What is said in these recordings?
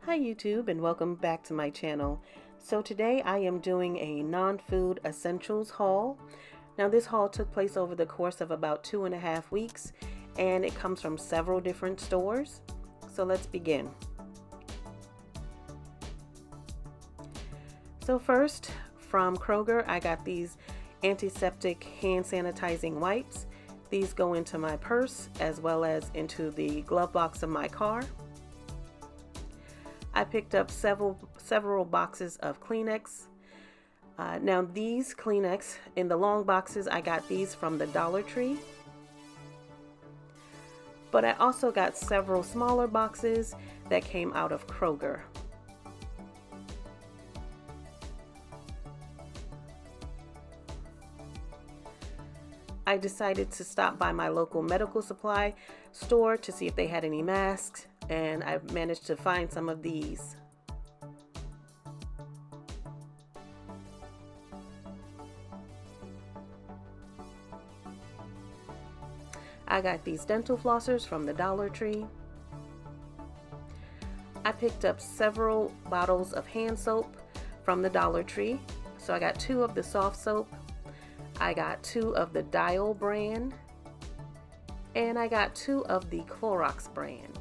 Hi YouTube and welcome back to my channel. So today I am doing a non-food essentials haul. Now this haul took place over the course of about 2.5 weeks and it comes from several different stores. So let's begin. So first from Kroger I got these antiseptic hand sanitizing wipes. These go into my purse as well as into the glove box of my car. I picked up several boxes of Kleenex. Now these Kleenex in the long boxes, I got these from the Dollar Tree. But I also got several smaller boxes that came out of Kroger. I decided to stop by my local medical supply store to see if they had any masks, and I managed to find some of these. I got these dental flossers from the Dollar Tree. I picked up several bottles of hand soap from the Dollar Tree. So I got 2 of the soft soap. I got 2 of the Dial brand, and I got 2 of the Clorox brand.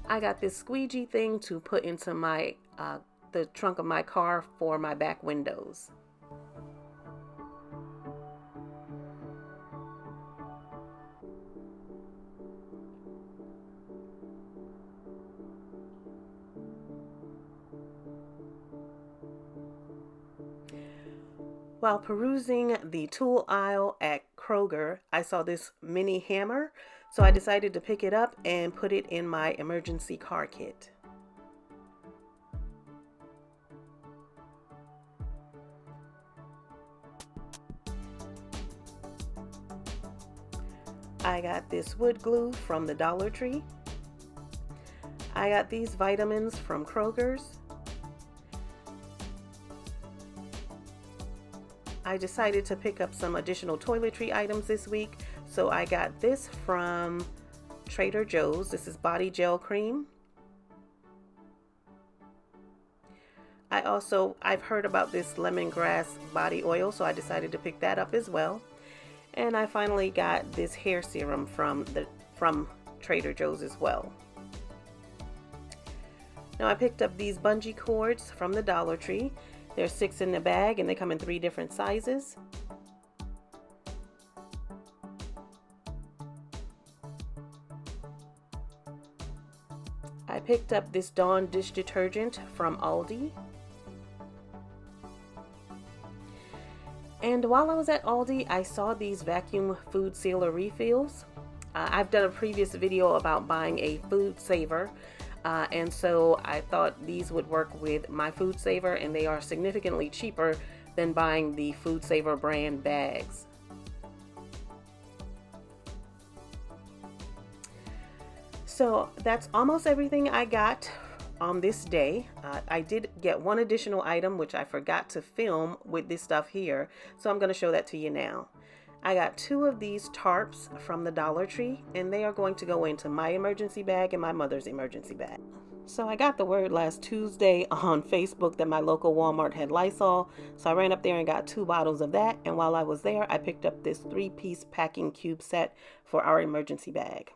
I got this squeegee thing to put into my the trunk of my car for my back windows. While perusing the tool aisle at Kroger, I saw this mini hammer, so I decided to pick it up and put it in my emergency car kit. I got this wood glue from the Dollar Tree. I got these vitamins from Kroger's. I decided to pick up some additional toiletry items this week, so I got this from Trader Joe's. This is body gel cream. I've heard about this lemongrass body oil, so I decided to pick that up as well. And I finally got this hair serum from Trader Joe's as well. Now I picked up these bungee cords from the Dollar Tree. There's 6 in the bag and they come in 3 different sizes. I picked up this Dawn dish detergent from Aldi. And while I was at Aldi, I saw these vacuum food sealer refills. I've done a previous video about buying a food saver. And so I thought these would work with my food saver, and they are significantly cheaper than buying the food saver brand bags. So that's almost everything I got on this day. I did get one additional item which I forgot to film with this stuff here, so I'm going to show that to you now. I got 2 of these tarps from the Dollar Tree, and they are going to go into my emergency bag and my mother's emergency bag. So I got the word last Tuesday on Facebook that my local Walmart had Lysol, so I ran up there and got 2 bottles of that, and while I was there, I picked up this 3-piece packing cube set for our emergency bag.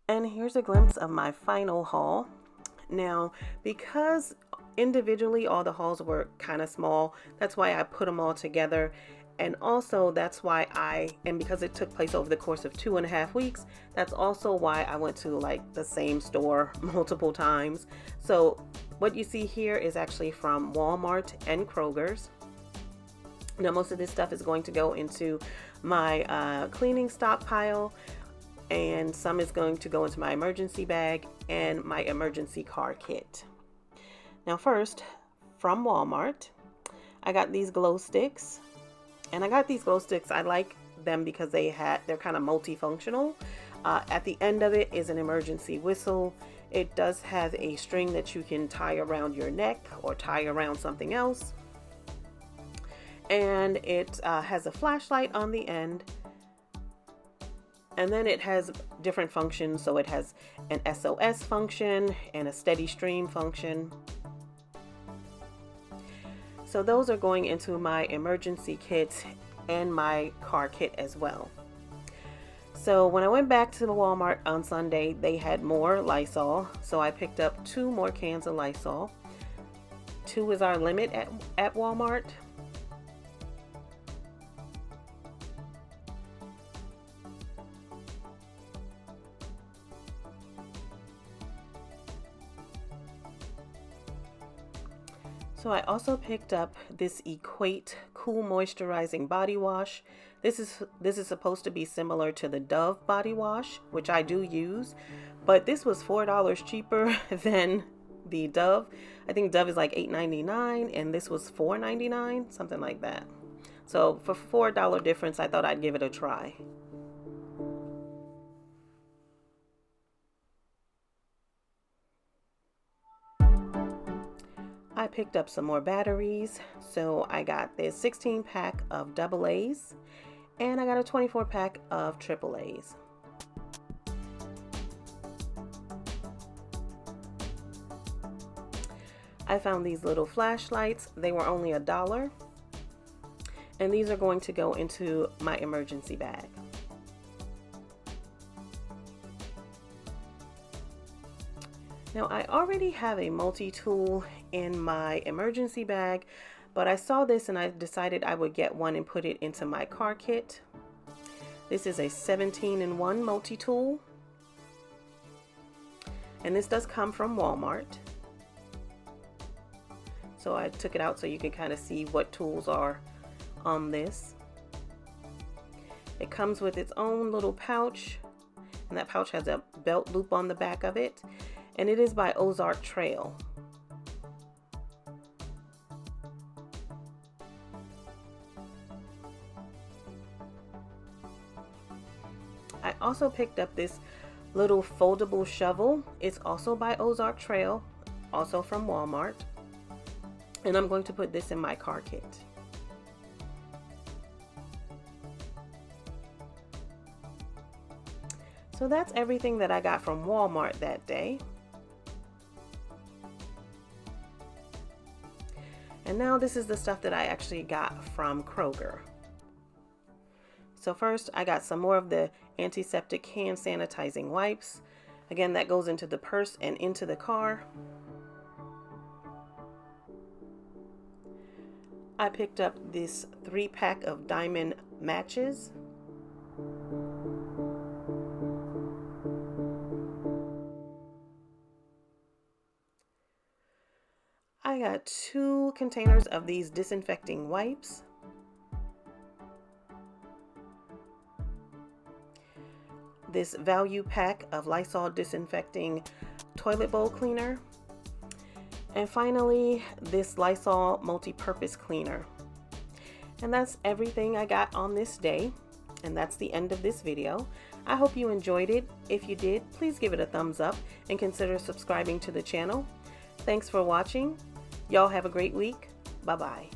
And here's a glimpse of my final haul. Now, because individually all the hauls were kind of small, that's why I put them all together. And also that's why because it took place over the course of 2.5 weeks, that's also why I went to like the same store multiple times. So what you see here is actually from Walmart and Kroger's. Now most of this stuff is going to go into my cleaning stockpile, and some is going to go into my emergency bag and my emergency car kit. Now first, from Walmart, I got these glow sticks. And I got these glow sticks. I like them because they're kind of multifunctional. At the end of it is an emergency whistle. It does have a string that you can tie around your neck or tie around something else. and it has a flashlight on the end, and then it has different functions. So it has an SOS function and a steady stream function. So those are going into my emergency kit and my car kit as well. So when I went back to the Walmart on Sunday, they had more Lysol. So I picked up 2 more cans of Lysol. 2 is our limit at Walmart. So I also picked up this Equate Cool Moisturizing Body Wash. This is supposed to be similar to the Dove body wash, which I do use, but this was $4 cheaper than the Dove. I think Dove is like $8.99 and this was $4.99, something like that. So for $4 difference, I thought I'd give it a try. I picked up some more batteries. So I got this 16 pack of AA's and I got a 24 pack of AAA's. I found these little flashlights. They were only $1. And these are going to go into my emergency bag. Now I already have a multi-tool in my emergency bag, but I saw this and I decided I would get one and put it into my car kit. This is a 17-in-1 multi-tool. And this does come from Walmart. So I took it out so you can kind of see what tools are on this. It comes with its own little pouch, and that pouch has a belt loop on the back of it. And it is by Ozark Trail. I also picked up this little foldable shovel. It's also by Ozark Trail, also from Walmart. And I'm going to put this in my car kit. So that's everything that I got from Walmart that day. And now this is the stuff that I actually got from Kroger. So first I got some more of the antiseptic hand sanitizing wipes. Again, that goes into the purse and into the car. I picked up this 3-pack of diamond matches. I got 2 containers of these disinfecting wipes. This value pack of Lysol disinfecting toilet bowl cleaner. And finally, this Lysol multi-purpose cleaner. And that's everything I got on this day. And that's the end of this video. I hope you enjoyed it. If you did, please give it a thumbs up and consider subscribing to the channel. Thanks for watching. Y'all have a great week. Bye-bye.